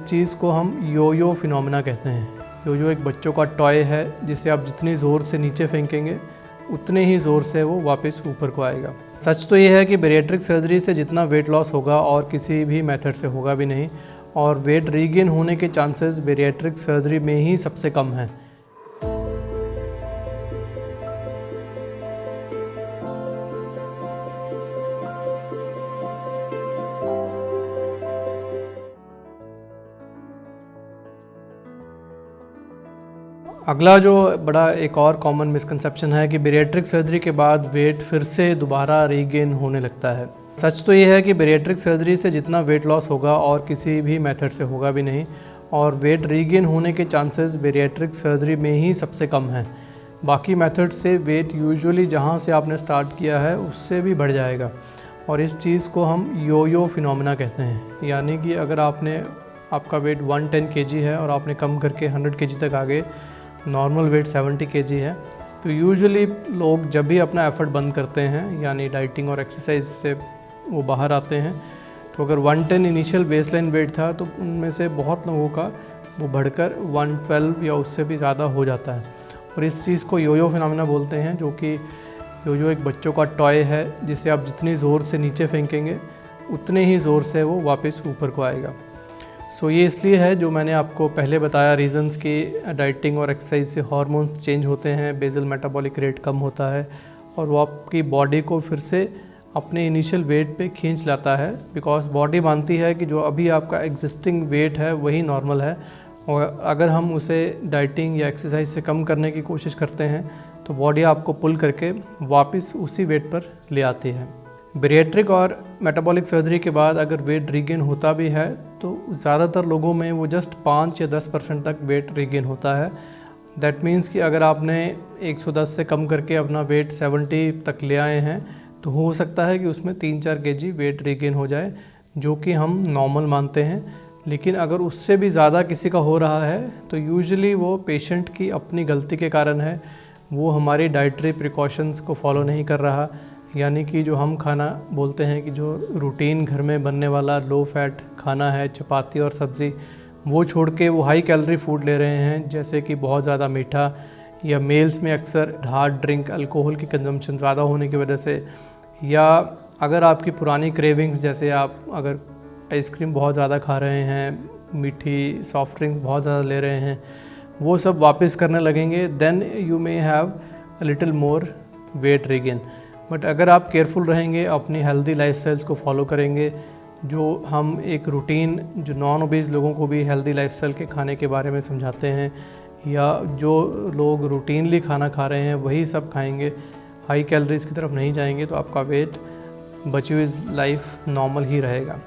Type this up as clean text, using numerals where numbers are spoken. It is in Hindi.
चीज़ को हम यो फिनोमेना कहते हैं। यो एक बच्चों का टॉय है जिसे आप जितनी ज़ोर से नीचे फेंकेंगे उतने ही ज़ोर से वो वापस ऊपर को आएगा। सच तो ये है कि बेरिएट्रिक सर्जरी से जितना वेट लॉस होगा और किसी भी मेथड से होगा भी नहीं, और वेट रीगेन होने के चांसेस बेरिएट्रिक सर्जरी में ही सबसे कम हैं। अगला जो बड़ा एक और कॉमन मिसकंसेप्शन है कि बेरिएट्रिक सर्जरी के बाद वेट फिर से दोबारा रीगेन होने लगता है। सच तो ये है कि बेरिएट्रिक सर्जरी से जितना वेट लॉस होगा और किसी भी मेथड से होगा भी नहीं, और वेट रीगेन होने के चांसेस बेरिएट्रिक सर्जरी में ही सबसे कम हैं। बाकी मेथड से वेट यूजुअली जहाँ से आपने स्टार्ट किया है उससे भी बढ़ जाएगा, और इस चीज़ को हम यो फिनोमेना कहते हैं। यानी कि अगर आपका वेट 110 kg है और आपने कम करके 100 kg तक आ गए, नॉर्मल वेट 70 kg है, तो यूजुअली लोग जब भी अपना एफर्ट बंद करते हैं यानी डाइटिंग और एक्सरसाइज से वो बाहर आते हैं, तो अगर 110 इनिशियल बेसलाइन वेट था तो उनमें से बहुत लोगों का वो बढ़कर 112 या उससे भी ज़्यादा हो जाता है। और इस चीज़ को यो फिनोमेना बोलते हैं, जो कि यो एक बच्चों का टॉय है जिसे आप जितनी ज़ोर से नीचे फेंकेंगे उतने ही ज़ोर से वो वापस ऊपर को आएगा। सो ये इसलिए है, जो मैंने आपको पहले बताया रीज़न्स कि डाइटिंग और एक्सरसाइज से हार्मोन्स चेंज होते हैं, बेसल मेटाबॉलिक रेट कम होता है और वो आपकी बॉडी को फिर से अपने इनिशियल वेट पे खींच लाता है, बिकॉज बॉडी मानती है कि जो अभी आपका एग्जिस्टिंग वेट है वही नॉर्मल है, और अगर हम उसे डाइटिंग या एक्सरसाइज से कम करने की कोशिश करते हैं तो बॉडी आपको पुल करके वापस उसी वेट पर ले आती है। बेरिएट्रिक और मेटाबॉलिक सर्जरी के बाद अगर वेट रीगेन होता भी है तो ज़्यादातर लोगों में वो जस्ट 5 या 10% तक वेट रीगेन होता है। दैट मीन्स कि अगर आपने 110 से कम करके अपना वेट 70 तक ले आए हैं तो हो सकता है कि उसमें 3-4 kg वेट रीगेन हो जाए, जो कि हम नॉर्मल मानते हैं। लेकिन अगर उससे भी ज़्यादा किसी का हो रहा है तो यूजुअली वो पेशेंट की अपनी गलती के कारण है, वो हमारी डाइटरी प्रिकॉशंस को फॉलो नहीं कर रहा। यानी कि जो हम खाना बोलते हैं कि जो रूटीन घर में बनने वाला लो फैट खाना है, चपाती और सब्ज़ी, वो छोड़ के वो हाई कैलोरी फूड ले रहे हैं, जैसे कि बहुत ज़्यादा मीठा, या मेल्स में अक्सर हार्ड ड्रिंक अल्कोहल की कंजम्पशन ज़्यादा होने की वजह से, या अगर आपकी पुरानी क्रेविंग्स, जैसे आप अगर आइसक्रीम बहुत ज़्यादा खा रहे हैं, मीठी सॉफ्ट ड्रिंक्स बहुत ज़्यादा ले रहे हैं, वो सब वापस करने लगेंगे, then you may have a little more weight regain. But अगर आप केयरफुल रहेंगे, अपनी हेल्दी लाइफस्टाइल्स को फॉलो करेंगे, जो हम एक रूटीन जो नॉन ओबीज लोगों को भी हेल्दी लाइफस्टाइल के खाने के बारे में समझाते हैं, या जो लोग रूटीनली खाना खा रहे हैं वही सब खाएंगे, हाई कैलोरीज़ की तरफ नहीं जाएंगे, तो आपका वेट बची हुई लाइफ नॉर्मल ही रहेगा।